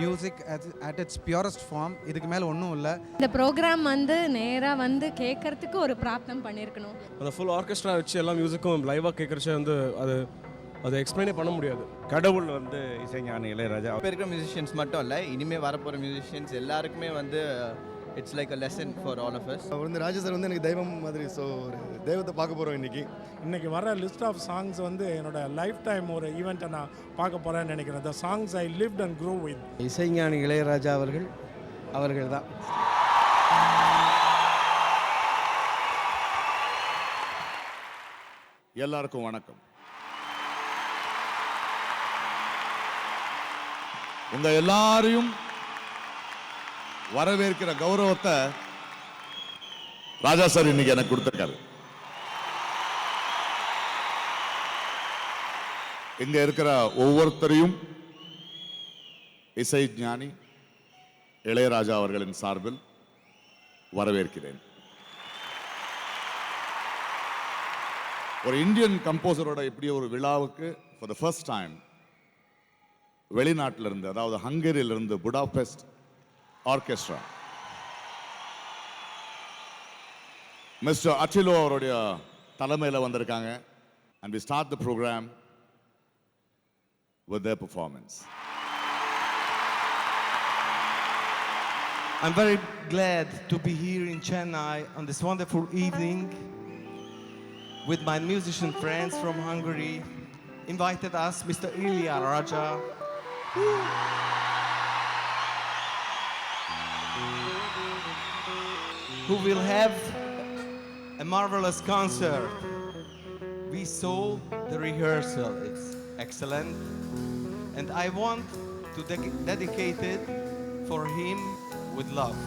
Music at its purest form. இதுக்கு மேலே ஒன்றும் இல்லை. இந்த ப்ரோக்ராம் வந்து நேராக வந்து கேட்கறதுக்கு ஒரு பிரார்த்தனை பண்ணியிருக்கணும். அந்த ஃபுல் ஆர்கெஸ்ட்ரா வச்சு எல்லா மியூசிக்கும் லைவாக கேட்குறச்சே வந்து அதை எக்ஸ்பிளைனே பண்ண முடியாது. கடவுள் வந்து இசைஞானி இளையராஜா. இப்போ இருக்கிற மியூசிஷியன்ஸ் மட்டும் இல்லை, இனிமேல் வரப்போகிற மியூசிஷியன்ஸ் எல்லாருக்குமே வந்து it's like a lesson for all of us. அவர் வந்து ராஜா சார் வந்து எனக்கு தெய்வம் மாதிரி. ஸோ ஒரு தெய்வத்தை பார்க்க போகிறோம் இன்னைக்கு வர லிஸ்ட் ஆஃப் சாங்ஸ் வந்து என்னோட லைஃப் டைம் ஒரு ஈவெண்ட்டை நான் பார்க்க போகிறேன்னு நினைக்கிறேன். The songs I lived and grow with. இசைஞானி இளையராஜா அவர்கள் தான். எல்லாருக்கும் வணக்கம். உங்க எல்லாரையும் வரவேற்கிற கௌரவத்தை ராஜா சார் இன்னைக்கு எனக்கு கொடுத்திருக்காரு. இங்க இருக்கிற ஒவ்வொருத்தரையும் இசை ஞானி இளையராஜா அவர்களின் சார்பில் வரவேற்கிறேன். ஒரு இந்தியன் கம்போசரோட இப்படி ஒரு விழாவுக்கு ஃபார் த ஃபர்ஸ்ட் டைம் வெளிநாட்டிலிருந்து, அதாவது ஹங்கேரியிலிருந்து புடாபெஸ்ட் ஆர்கெஸ்ட்ரா மிஸ்டர் அட்டிலோ அவருடைய தலைமையில் வந்திருக்காங்க. and we start the program with their performance. I'm very glad to be here in Chennai on this wonderful evening with my musician friends from Hungary. Invited us Mr. Ilya Raja, who will have a marvelous concert. We saw the rehearsal, it's excellent, and I want to dedicate it for him with love.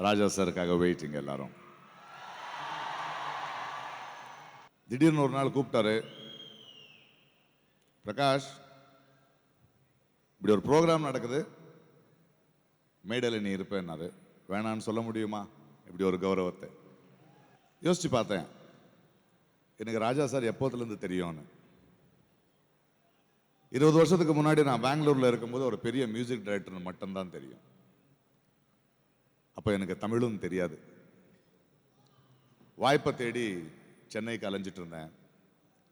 Raja சாருக்காக waiting எல்லாரும். திடீர்னு ஒரு நாள் கூப்பிட்டாரு, பிரகாஷ் இப்படி ஒரு program நடக்குது, மேடையில் நீ இருப்பேன்னாரு. வேணான்னு சொல்ல முடியுமா இப்படி ஒரு கௌரவத்தை? யோசிச்சு பார்த்தேன், எனக்கு ராஜா சார் எப்போதுலேருந்து தெரியும்னு. 20 வருஷத்துக்கு முன்னாடி நான் பெங்களூரில் இருக்கும்போது ஒரு பெரிய மியூசிக் டைரக்டர்னு மட்டும்தான் தெரியும். அப்போ எனக்கு தமிழும் தெரியாது. வாய்ப்பை தேடி சென்னைக்கு அலைஞ்சிட்டு இருந்தேன்.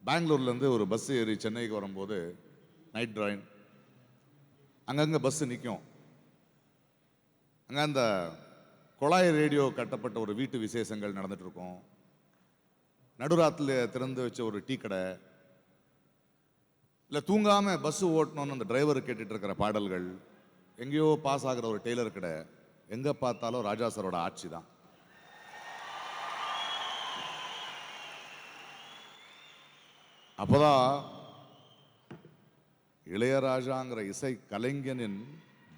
பெங்களூர்லேருந்து ஒரு பஸ் ஏறி சென்னைக்கு வரும்போது நைட் ட்ரைன், அங்கங்கே பஸ்ஸு நிற்கும். அங்கே அந்த குழாய் ரேடியோ கட்டப்பட்ட ஒரு வீட்டு விசேஷங்கள் நடந்துட்டு இருக்கும். நடுராத்தில் திறந்து வச்ச ஒரு டீ கடை, இல்லை தூங்காமல் பஸ்ஸு ஓட்டணும்னு அந்த டிரைவர் கேட்டுட்டு இருக்கிற பாடல்கள், எங்கேயோ பாஸ் ஆகிற ஒரு டெய்லர் கடை, எங்கே பார்த்தாலும் ராஜா சாரோட ஆட்சி தான். அப்போதான் இளையராஜாங்கிற இசை கலைஞனின்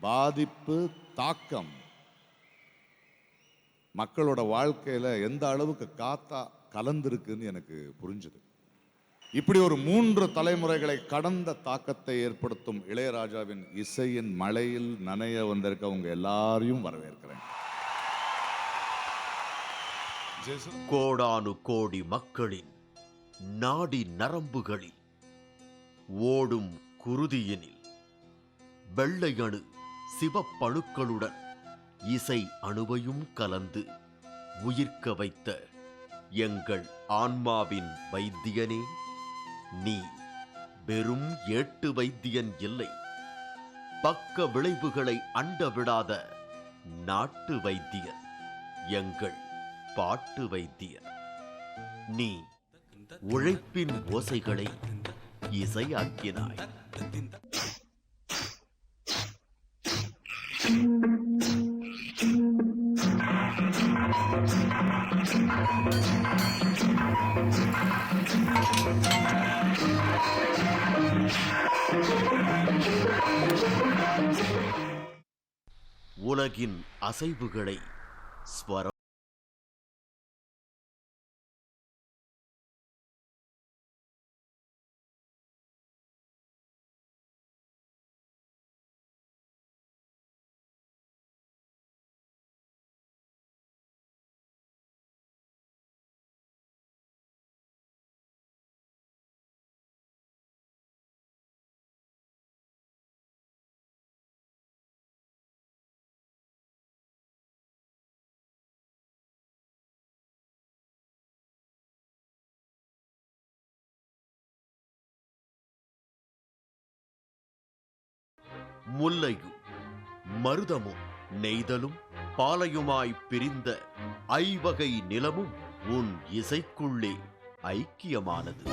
பாதிப்பு, தாக்கம் மக்களோட வாழ்க்கையில் எந்த அளவுக்கு காத்தா கலந்திருக்குன்னு எனக்கு புரிஞ்சுது. இப்படி ஒரு 3 தலைமுறைகளை கடந்த தாக்கத்தை ஏற்படுத்தும் இளையராஜாவின் இசையின் மழையில் நனைய வந்திருக்க உங்க எல்லாரையும் வரவேற்கிறேன். கோடானு கோடி மக்களின் நாடி நரம்புகளில் ஓடும் குருதியினில் வெள்ளை அணு சிவப்பணுக்களுடன் இசை அணுவையும் கலந்து உயிர்க்க வைத்த எங்கள் ஆன்மாவின் வைத்தியனே, நீ வெறும் ஏட்டு வைத்தியன் இல்லை, பக்க விளைவுகளை அண்ட விடாத நாட்டு வைத்தியன், எங்கள் பாட்டு வைத்தியன். நீ உழைப்பின் ஓசைகளை இசையாக்கினாய். உலகின் அசைவுகளை ஸ்வரம் முல்லையும் மருதமும் நெய்தலும் பாலையுமாய் பிரிந்த ஐவகை நிலமும் உன் இசைக்குள்ளே ஐக்கியமானது.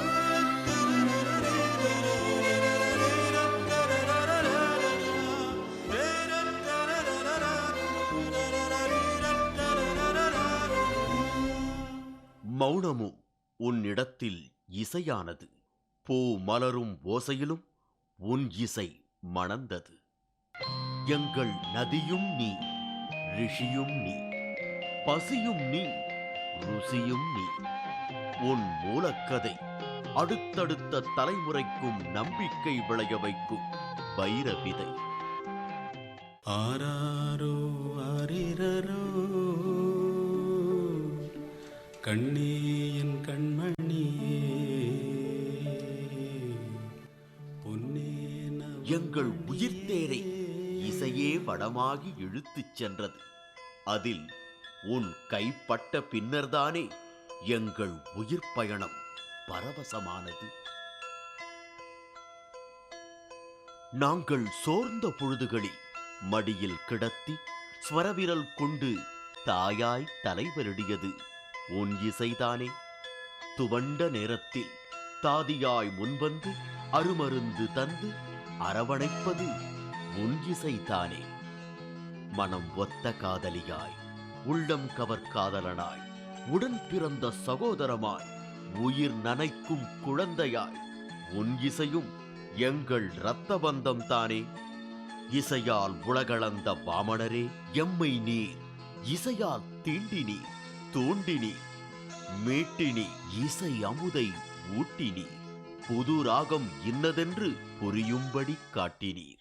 மௌனமும் உன்னிடத்தில் இசையானது. பூ மலரும் ஓசையிலும் உன் இசை மணந்தது. எங்கள் நதியும் நீ, ரிஷியும் நீ, பசியும் நீ, ருசியும் நீ. உன் மூலக்கதை அடுத்தடுத்த தலைமுறைக்கும் நம்பிக்கை விளைய வைக்கும் வைர விதை. ஆராரோ ஆரிரரோ கண்ணே என் கண்மணியே பொன்னே. எங்கள் உயிர்த்தேரை இசையே வடமாகி இழுத்துச் சென்றது. அதில் உன் கைப்பட்ட பின்னர்தானே எங்கள் உயிர் பயணம் பரவசமானது. நாங்கள் சோர்ந்த பொழுதுகளில் மடியில் கிடத்தி ஸ்வரவிரல் கொண்டு தாயாய் தலைவரிடியது உன் இசைதானே. துவண்ட நேரத்தில் தாதியாய் முன்வந்து அருமருந்து தந்து அரவணைப்பது உன் இசைதானே. மனம் ஒத்த காதலியாய், உள்ளம் கவர் காதலனாய், உடன் பிறந்த சகோதரமாய், உயிர் நனைக்கும் குழந்தையாய் உன் இசையும் எங்கள் இரத்த பந்தம் தானே. இசையால் உலகளந்த வாமணரே, எம்மை நீர் இசையால் தீண்டினீர், தோண்டினீர், மீட்டினீர், இசை அமுதை ஊட்டினீர், புது ராகம் இன்னதென்று புரியும்படி காட்டினீர்.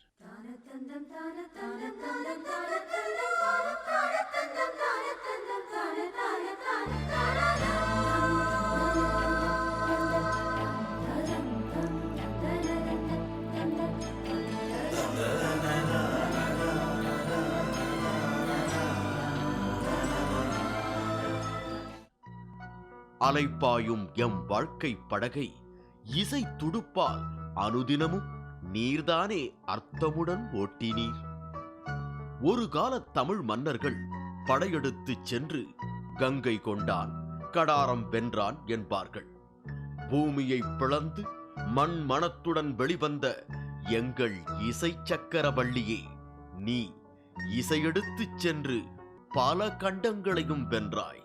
அலைப்பாயும் எம் வாழ்க்கை படகை இசை துடுப்பால் அனுதினமும் நீர்தானே அர்த்தமுடன் ஓட்டினீர். ஒரு கால தமிழ் மன்னர்கள் படையெடுத்துச் சென்று கங்கை கொண்டான், கடாரம் வென்றான் என்பார்கள். பூமியை பிளந்து மண் மனத்துடன் வெளிவந்த எங்கள் இசை சக்கரவள்ளியே, நீ இசையெடுத்துச் சென்று பல கண்டங்களையும் வென்றாய்.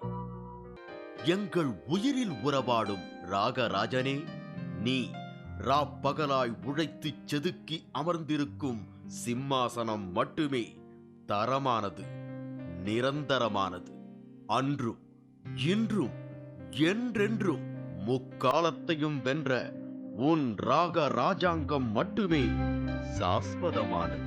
எங்கள் உயிரில் உறவாடும் ராகராஜனே, நீ ராப்பகலாய் உழைத்துச் செதுக்கி அமர்ந்திருக்கும் சிம்மாசனம் மட்டுமே தரமானது, நிரந்தரமானது. அன்றும் இன்றும் என்றென்றும் முக்காலத்தையும் வென்ற உன் ராக ராஜாங்கம் மட்டுமே சாஸ்வதமானது.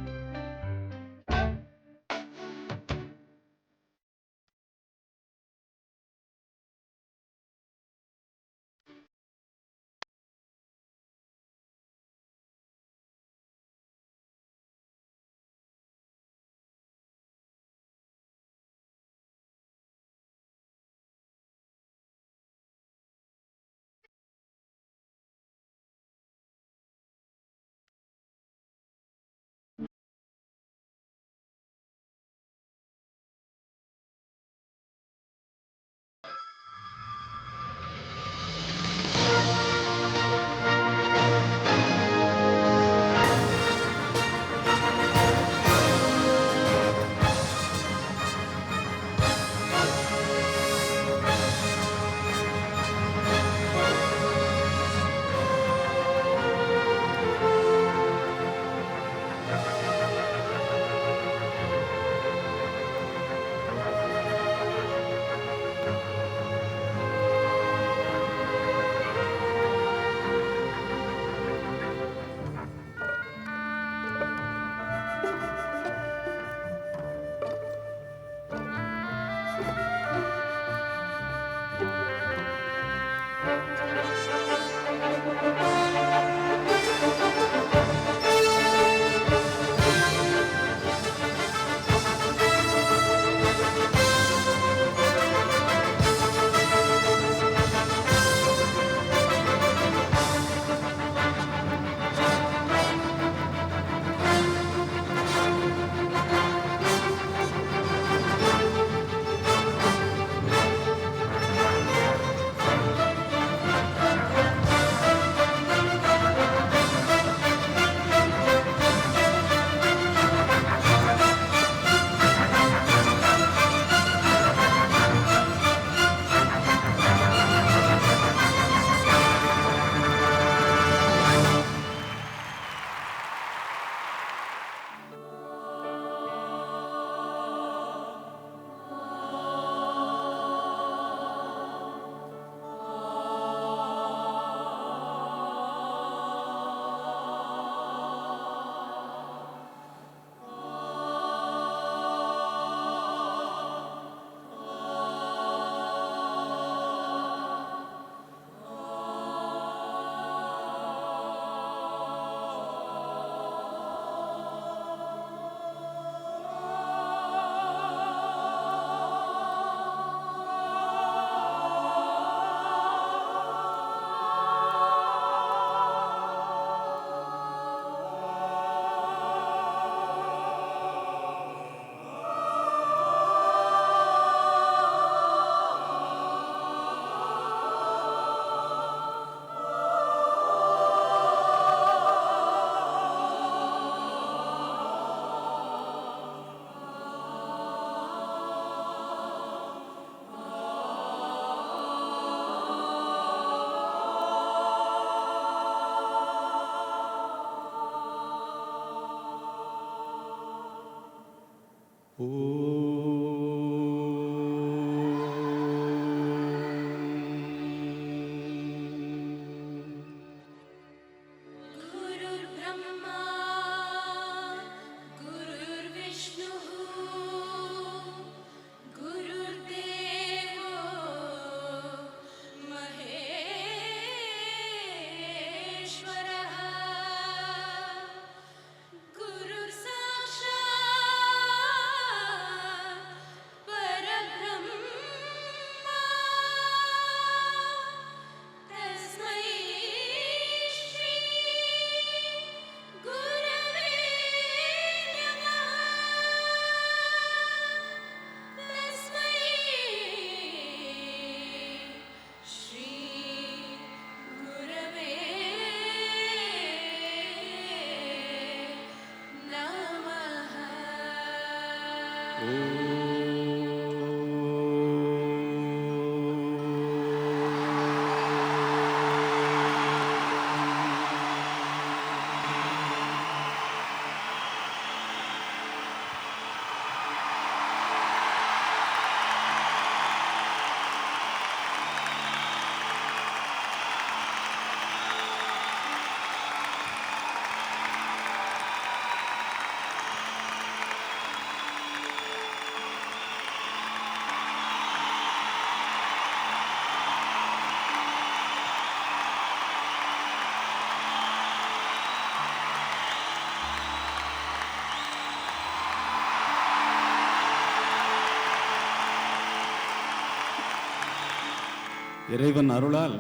இறைவன் அருளால்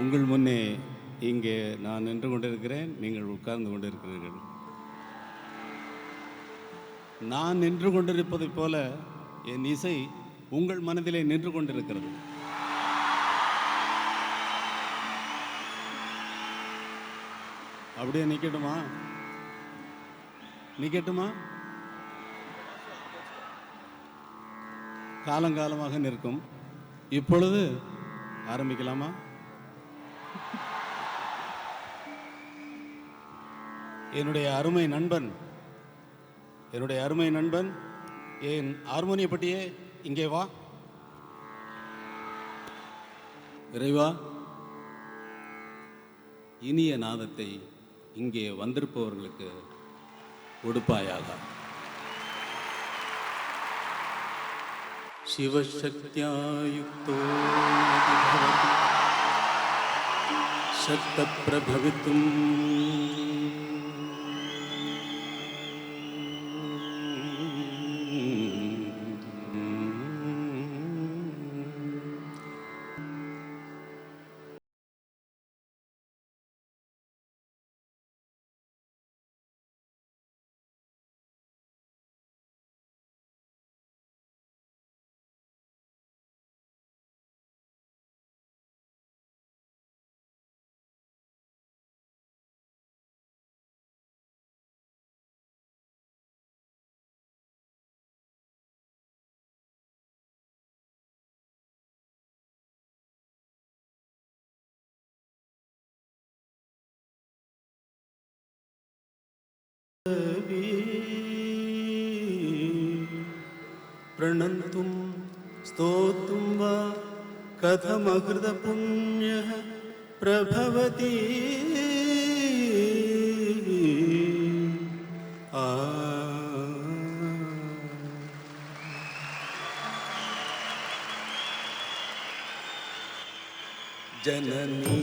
உங்கள் முன்னே இங்கே நான் நின்று கொண்டிருக்கிறேன், நீங்கள் உட்கார்ந்து கொண்டிருக்கிறீர்கள். நான் நின்று கொண்டிருப்பதைப் போல என் இசை உங்கள் மனதிலே நின்று கொண்டிருக்கிறது. அப்படியே நிக்கட்டுமா? நிக்கட்டுமா? காலங்காலமாக நிற்கும். இப்பொழுது ஆரம்பிக்கலாமா? என்னுடைய அருமை நண்பன் என் ஹார்மோனிய பட்டியே இங்கே வா. இறைவா, இனிய நாதத்தை இங்கே வந்திருப்பவர்களுக்கு கொடுப்பாயாக. शिवशक्त्या युक्तो भवति शक्तप्रभवितुम् प्रणन्तुं स्तोतुं वा कथमकृतपुण्यः प्रभवति जननी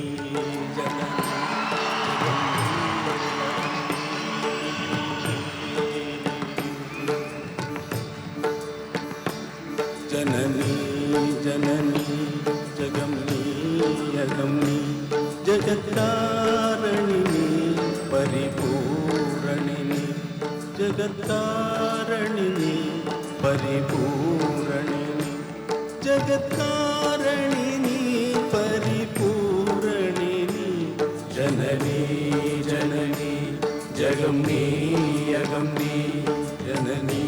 जननी जगमनी यगमनी जगत्कारणिनी परिपूरणिनी जगत्कारणिनी परिपूरणिनी जगत्कारणिनी परिपूरणिनी जननी जननी जगमनी यगमनी जननी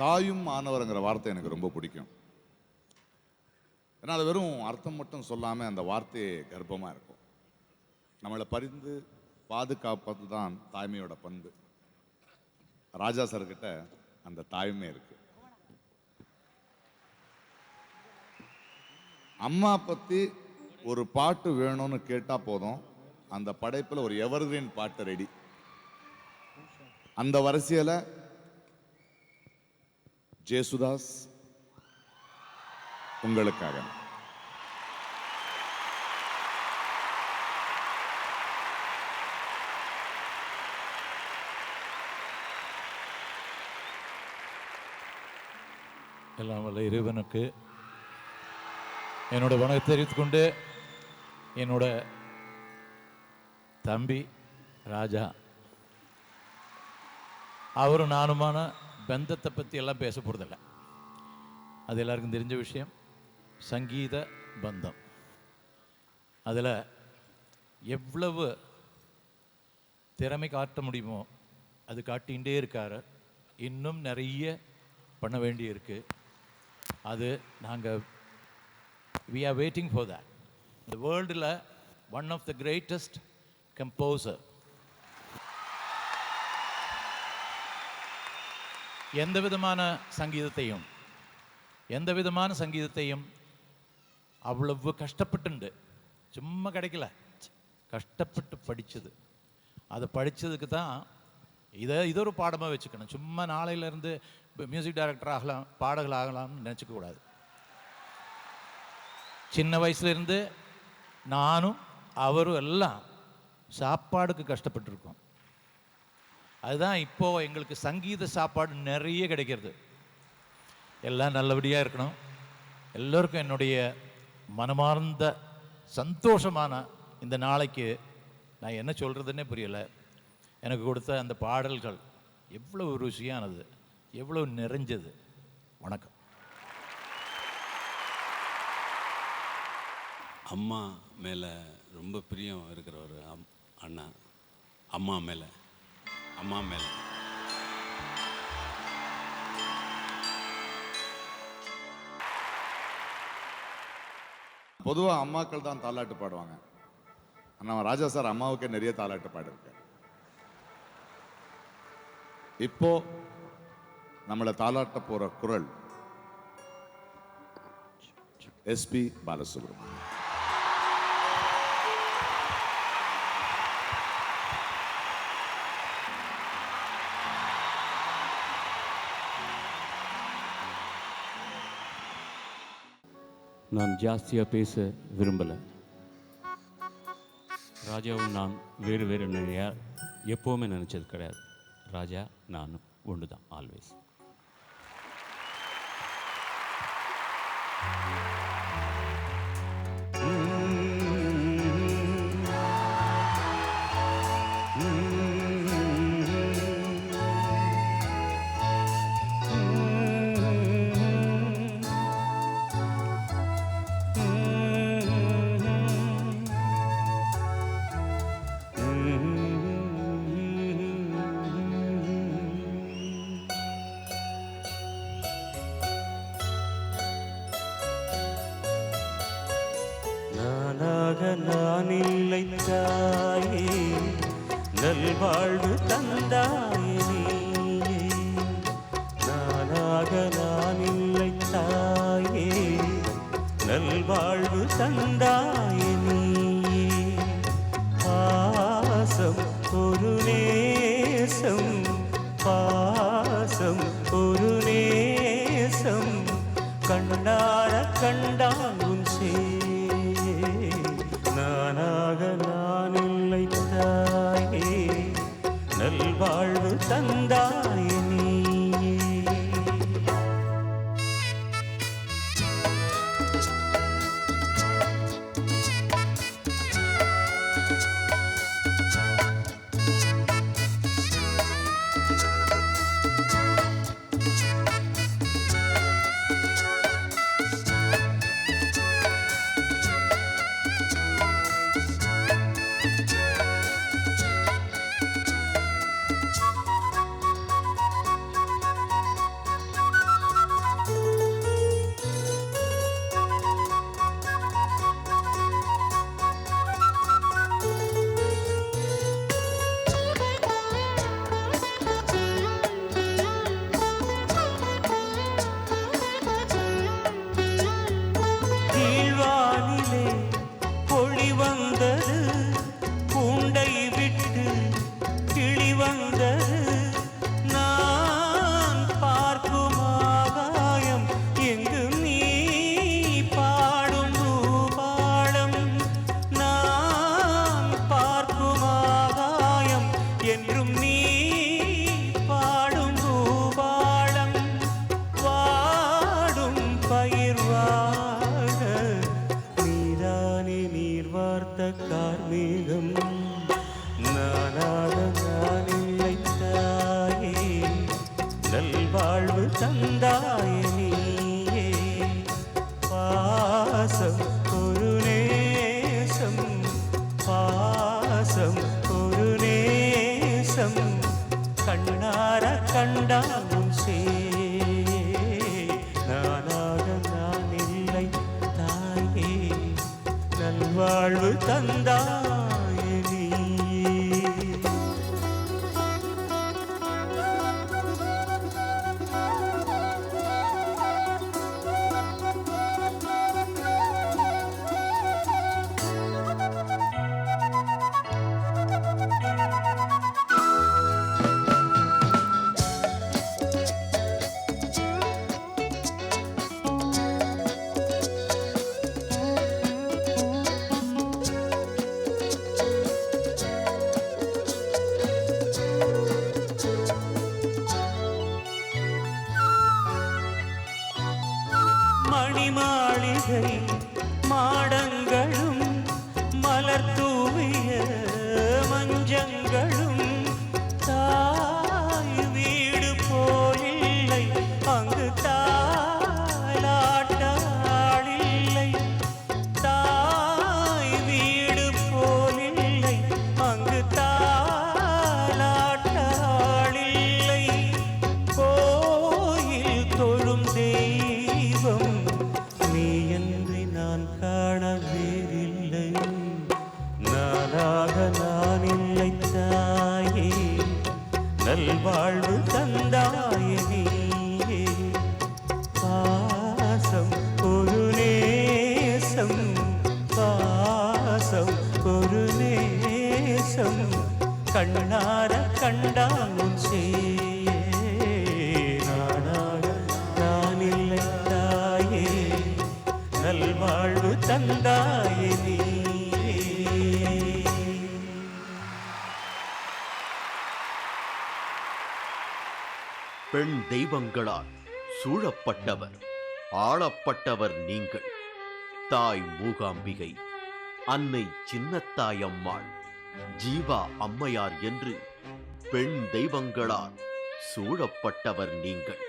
தாயும் ஆனவருங்கிற வார்த்தை எனக்கு ரொம்ப பிடிக்கும். ஏன்னா அது வெறும் அர்த்தம் மட்டும் சொல்லாமல் அந்த வார்த்தையே கர்ப்பமாக இருக்கும். நம்மளை பரிந்து பாதுகாப்பது தான் தாய்மையோட பண்பு. ராஜா சார்கிட்ட அந்த தாய்மை இருக்கு. அம்மா பற்றி ஒரு பாட்டு வேணும்னு கேட்டால் போதும், அந்த படைப்பில் ஒரு எவர்கிரீன் பாட்டு ரெடி. அந்த வரிசையில் ஜேசுதாஸ் உங்களுக்காக. எல்லாம் வல்ல இறைவனுக்கு என்னோட வணக்கத்தை தெரிவித்துக் கொண்டு, என்னோட தம்பி ராஜா அவரும் நானுமான பந்தத்தை பற்றி எல்லாம் பேச போகிறதில்ல, அது எல்லாருக்கும் தெரிஞ்ச விஷயம். சங்கீத பந்தம், அதில் எவ்வளவு திறமை காட்ட முடியுமோ அது காட்டிகிட்டே இருக்காரு. இன்னும் நிறைய பண்ண வேண்டி இருக்கு. அது நாங்கள் we are waiting for that. The world la one of the greatest composer. எந்த விதமான சங்கீதத்தையும் அவ்வளவு கஷ்டப்பட்டு, சும்மா கிடைக்கல, கஷ்டப்பட்டு படித்தது. அதை படித்ததுக்கு தான் இது ஒரு பாடமாக வச்சுக்கணும். சும்மா நாளையிலேருந்து மியூசிக் டைரக்டர் ஆகலாம், பாடகர் ஆகலாம்னு நினச்சிக்க கூடாது. சின்ன வயசுலேருந்து நானும் அவரும் எல்லாம் சாப்பாடுக்கு கஷ்டப்பட்டுருக்கோம். அதுதான் இப்போது எங்களுக்கு சங்கீத சாப்பாடு நிறைய கிடைக்கிறது. எல்லாம் நல்லபடியாக இருக்கணும். எல்லோருக்கும் என்னுடைய மனமார்ந்த சந்தோஷமான இந்த நாளைக்கு நான் என்ன சொல்கிறதுன்னே புரியலை. எனக்கு கொடுத்த அந்த பாடல்கள் எவ்வளவு ருசியானது, எவ்வளவு நிறைஞ்சது. வணக்கம். அம்மா மேலே ரொம்ப பிரியம் இருக்கிற ஒரு அண்ணா, அம்மா மேலே பொதுவாக அம்மாக்கள் தான் தாலாட்டு பாடுவாங்க. ஆனால் ராஜா சார் அம்மாவுக்கே நிறைய தாலாட்டு பாடிருக்கார். இப்போ நம்மளை தாலாட்ட போற குரல் எஸ்பி பாலசுப்ரமணியம். நான் ஜாஸ்தியாக பேச விரும்பலை. ராஜாவும் நான் வேறு வேறு எப்போவுமே நினச்சது கிடையாது. ராஜா நானும் ஒன்று தான், ஆல்வேஸ். நான் இல்லை தாயே, நல்வாழ்வு தந்தாயே நீயே. நானாக நான் இல்லை தாயே, நல்வாழ்வு தந்தாயே நீயே. பாசம் ஒரு நேசம், பாசம் ஒரு நேசம், கண்டார கண்டாலும் சே. நானாக நான் இல்லை தாயே, நல்வாழ்வு தந்தாயே நீயே. நல்வாழ்வு தந்தாயே நீயே. மணிமாளிகை மாடங்களும் மலர் தூவிய மஞ்சங்களும் தாய் வீடு போலில்லை அங்கு தாலாட்டாளில்லை. தாய் வீடு போலில்லை அங்கு தாலாட்டாளில்லை. கோயில் தொழும் தெய்வம் நீ என்று நான் காண வேறில்லை. நானாக நான் இல்லை தாயே, நல்வாழ்வு தந்தாயே நீயே. பாசம் ஒரு நேசம், பாசம் ஒரு நேசம், கண்ணார கண்டாலும் செய்யே. நானாக நான் இல்லை தாயே, நல்வாழ்வு தந்தாயே நீயே. பெண் தெய்வங்களால் சூழப்பட்டவர் ஆளப்பட்டவர் நீங்கள். தாய் மூகாம்பிகை, அன்னை சின்னத்தாயம்மாள், ஜீவா அம்மையார் என்று பெண் தெய்வங்களால் சூழப்பட்டவர் நீங்கள்.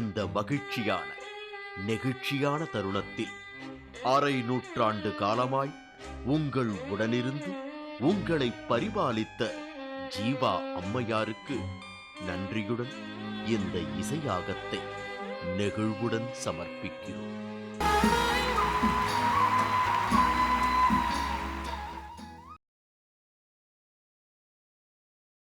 இந்த மகிழ்ச்சியான நெகிழ்ச்சியான தருணத்தில் அரை நூற்றாண்டு காலமாய் உங்கள் உடனிருந்து உங்களை பரிபாலித்த ஜீவா அம்மையாருக்கு நன்றியுடன் இந்த இசையாகத்தை நெகிழ்வுடன் சமர்ப்பிக்கிறோம்.